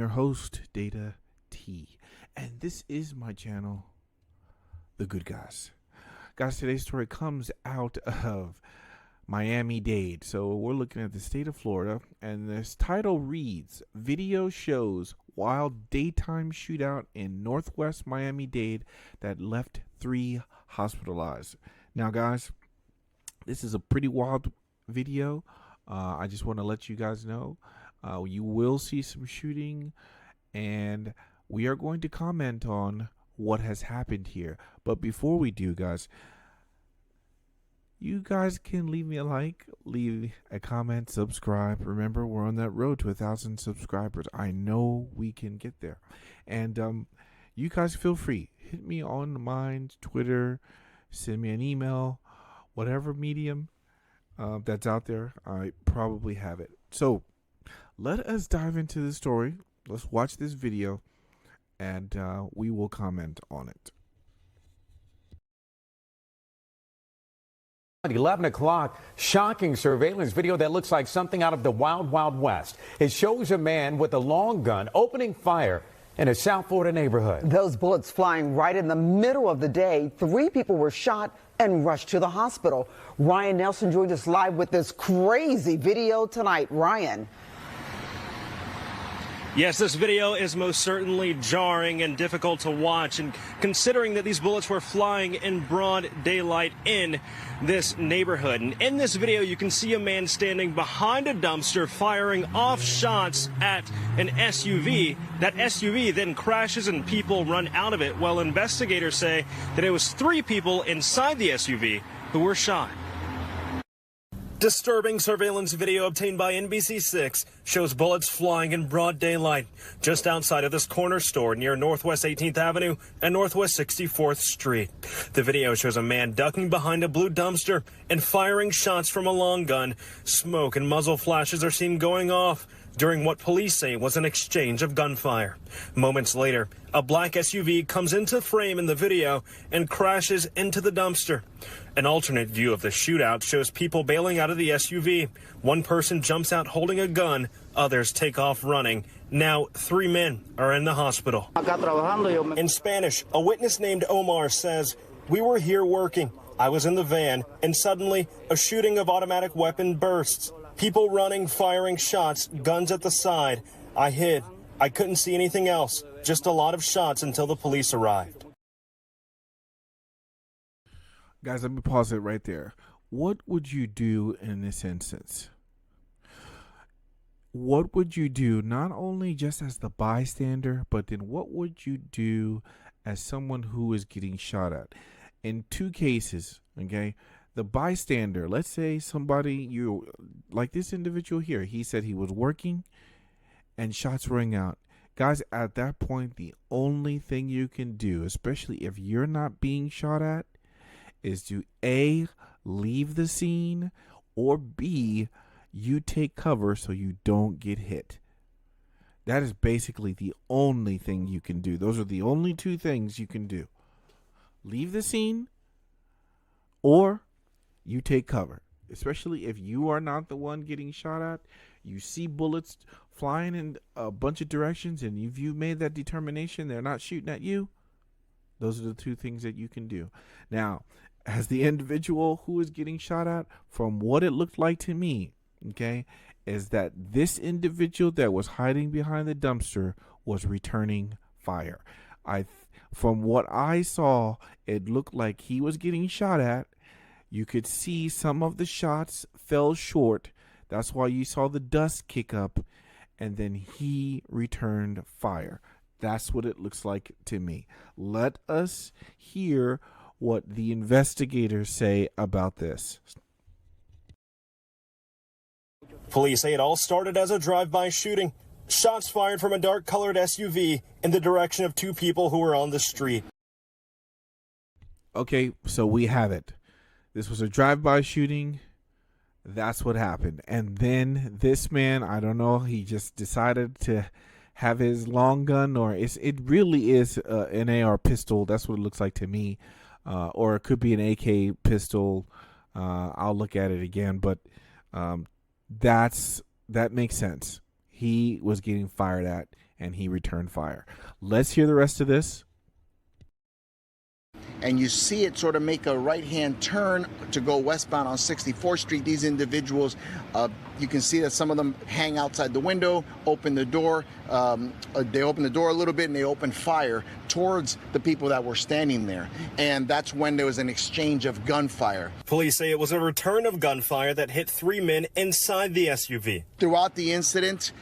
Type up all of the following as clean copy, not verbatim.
your host, Data T, and this is my channel, The Good Guys. Guys, today's story comes out of Miami Dade. So we're looking at the state of Florida, and this title reads, Video shows wild daytime shootout in northwest Miami-Dade that left 3 hospitalized. Now, guys, this is a pretty wild video. I just want to let you guys know you will see some shooting, and we are going to comment on what has happened here. But before we do, guys, you guys can leave me a like, leave a comment, subscribe. Remember, we're on that road to 1,000 subscribers. I know we can get there. And you guys feel free. Hit me on mine, Twitter, send me an email, whatever medium that's out there. I probably have it. So let us dive into the story. Let's watch this video, and we will comment on it. At 11 o'clock, shocking surveillance video that looks like something out of the Wild Wild West. It shows a man with a long gun opening fire in a South Florida neighborhood. Those bullets flying right in the middle of the day. 3 people were shot and rushed to the hospital. Ryan Nelson joined us live with this crazy video tonight. Ryan. Yes, this video is most certainly jarring and difficult to watch, and considering that these bullets were flying in broad daylight in this neighborhood. And in this video, you can see a man standing behind a dumpster firing off shots at an SUV. That SUV then crashes and people run out of it. Well, investigators say that it was 3 people inside the SUV who were shot. Disturbing surveillance video obtained by NBC6 shows bullets flying in broad daylight just outside of this corner store near Northwest 18th Avenue and Northwest 64th Street. The video shows a man ducking behind a blue dumpster and firing shots from a long gun. Smoke and muzzle flashes are seen going off during what police say was an exchange of gunfire. Moments later, a black SUV comes into frame in the video and crashes into the dumpster. An alternate view of the shootout shows people bailing out of the SUV. One person jumps out holding a gun. Others take off running. Now 3 men are in the hospital. In Spanish, a witness named Omar says, "We were here working. I was in the van, and suddenly a shooting of automatic weapon bursts. People running, firing shots, guns at the side. I hid. I couldn't see anything else. Just a lot of shots until the police arrived." Guys, let me pause it right there. What would you do in this instance? What would you do not only just as the bystander, but then what would you do as someone who is getting shot at? In 2 cases, okay, the bystander, let's say somebody, like this individual here, he said he was working and shots rang out. Guys, at that point, the only thing you can do, especially if you're not being shot at, is to A, leave the scene, or B, you take cover so you don't get hit. That is basically the only thing you can do. Those are the only 2 things you can do. Leave the scene, or you take cover. Especially if you are not the one getting shot at, you see bullets flying in a bunch of directions, and if you've made that determination they're not shooting at you, those are the 2 things that you can do. Now, as the individual who is getting shot at, from what it looked like to me, okay, is that this individual that was hiding behind the dumpster was returning fire. From what I saw, it looked like he was getting shot at. You could see some of the shots fell short. That's why you saw the dust kick up, and then he returned fire. That's what it looks like to me. Let us hear what the investigators say about this. Police say it all started as a drive-by shooting. Shots fired from a dark-colored SUV in the direction of 2 people who were on the street. Okay, so we have it. This was a drive-by shooting. That's what happened. And then this man, I don't know, he just decided to have his long gun, or it really is an AR pistol. That's what it looks like to me. Or it could be an AK pistol. I'll look at it again, but that makes sense. He was getting fired at, and he returned fire. Let's hear the rest of this. And you see it sort of make a right-hand turn to go westbound on 64th Street. These individuals, you can see that some of them hang outside the window, open the door. They open the door a little bit and they open fire towards the people that were standing there. And that's when there was an exchange of gunfire. Police say it was a return of gunfire that hit 3 men inside the SUV. Throughout the incident,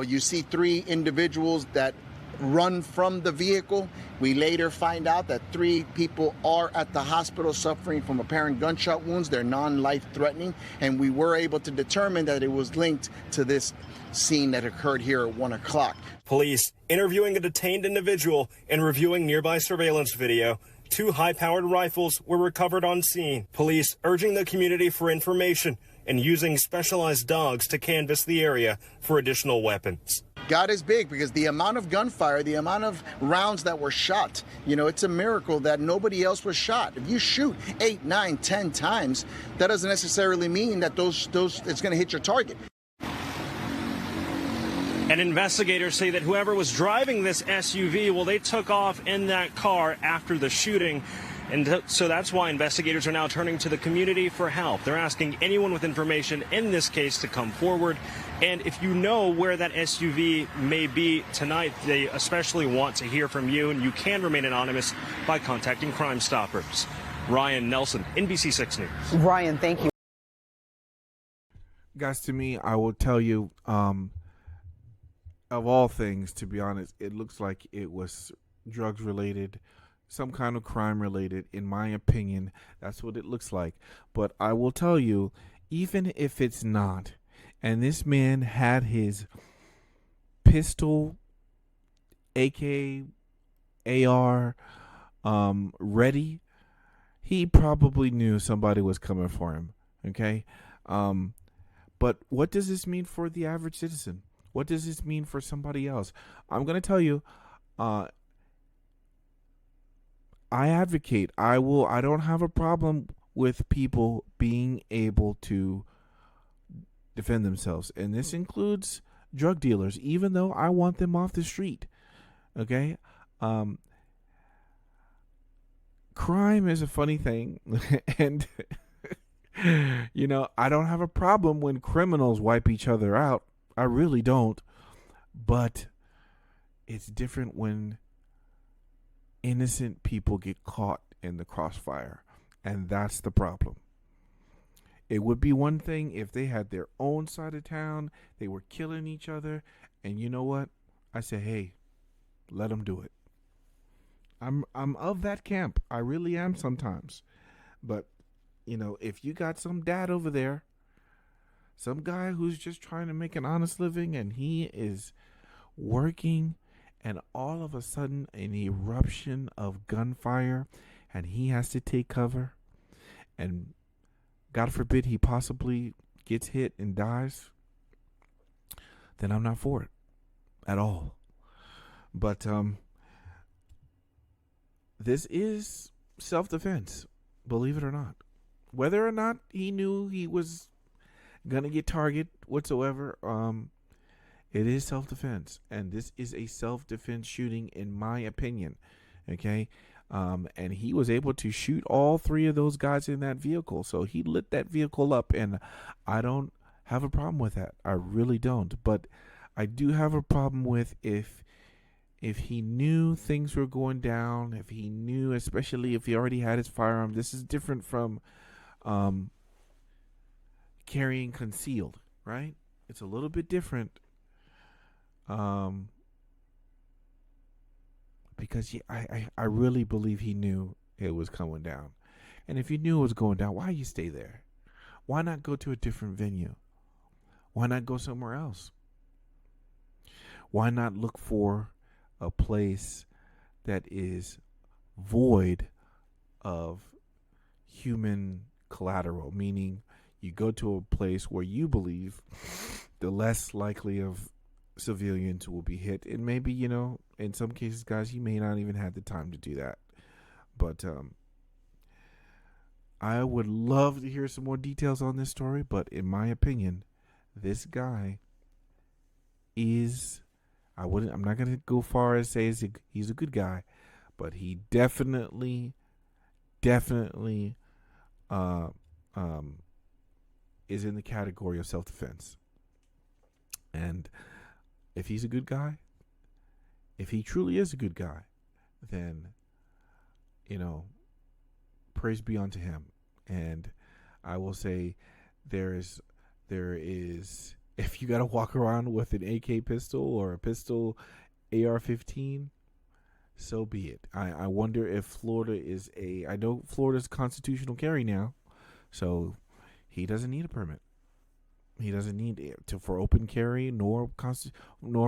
you see 3 individuals that run from the vehicle. We later find out that 3 people are at the hospital suffering from apparent gunshot wounds. They're non-life threatening, and we were able to determine that it was linked to this scene that occurred here at 1 o'clock. Police interviewing a detained individual and reviewing nearby surveillance video. 2 high-powered rifles were recovered on scene. Police urging the community for information and using specialized dogs to canvass the area for additional weapons. God is big, because the amount of gunfire, the amount of rounds that were shot, it's a miracle that nobody else was shot. If you shoot 8, 9, 10 times, that doesn't necessarily mean that those it's going to hit your target. And investigators say that whoever was driving this SUV, well, they took off in that car after the shooting. And so that's why investigators are now turning to the community for help. They're asking anyone with information in this case to come forward. And if you know where that SUV may be tonight, they especially want to hear from you. And you can remain anonymous by contacting Crime Stoppers. Ryan Nelson, NBC6 News. Ryan, thank you. Guys, to me, I will tell you, of all things, to be honest, it looks like it was drugs related, some kind of crime related. In my opinion, that's what it looks like. But I will tell you, even if it's not, and this man had his pistol, AK, AR, ready, he probably knew somebody was coming for him. Okay. But what does this mean for the average citizen? What does this mean for somebody else? I'm going to tell you, I advocate. I don't have a problem with people being able to defend themselves. And this includes drug dealers, even though I want them off the street. Okay? Crime is a funny thing. And, I don't have a problem when criminals wipe each other out. I really don't. But it's different when innocent people get caught in the crossfire, and that's the problem. It would be one thing if they had their own side of town, they were killing each other, and you know what? I say, hey, let them do it. I'm of that camp. I really am sometimes. But, if you got some dad over there, some guy who's just trying to make an honest living, and he is working, and all of a sudden an eruption of gunfire, and he has to take cover, and God forbid he possibly gets hit and dies, then I'm not for it at all. But this is self-defense, believe it or not. Whether or not he knew he was gonna get targeted whatsoever, it is self-defense, and this is a self-defense shooting, in my opinion. Okay, and he was able to shoot all 3 of those guys in that vehicle, so he lit that vehicle up, and I don't have a problem with that. I really don't. But I do have a problem with if he knew things were going down, if he knew, especially if he already had his firearm. This is different from carrying concealed, right? It's a little bit different. Because I really believe he knew it was coming down. And if you knew it was going down, why you stay there? Why not go to a different venue? Why not go somewhere else? Why not look for a place that is void of human collateral? Meaning you go to a place where you believe the less likely of civilians will be hit, and maybe, in some cases, guys, you may not even have the time to do that. But I would love to hear some more details on this story, but in my opinion, this guy is, I'm not gonna go far as say he's a good guy, but he definitely uh, is in the category of self-defense. And if he's a good guy, if he truly is a good guy, then, praise be unto him. And I will say there is, if you got to walk around with an AK pistol or a pistol AR-15, so be it. I wonder if Florida I know Florida's constitutional carry now, so he doesn't need a permit. He doesn't need it for open carry nor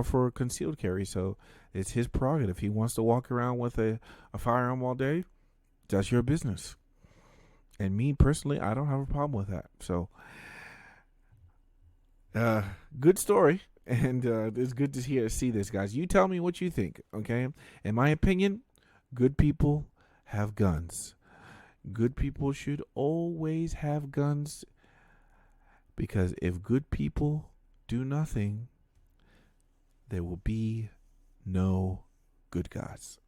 for concealed carry. So it's his prerogative. If he wants to walk around with a firearm all day, that's your business. And me personally, I don't have a problem with that. So, good story. And it's good to see this, guys. You tell me what you think, okay? In my opinion, good people have guns. Good people should always have guns, because if good people do nothing, there will be no good guys.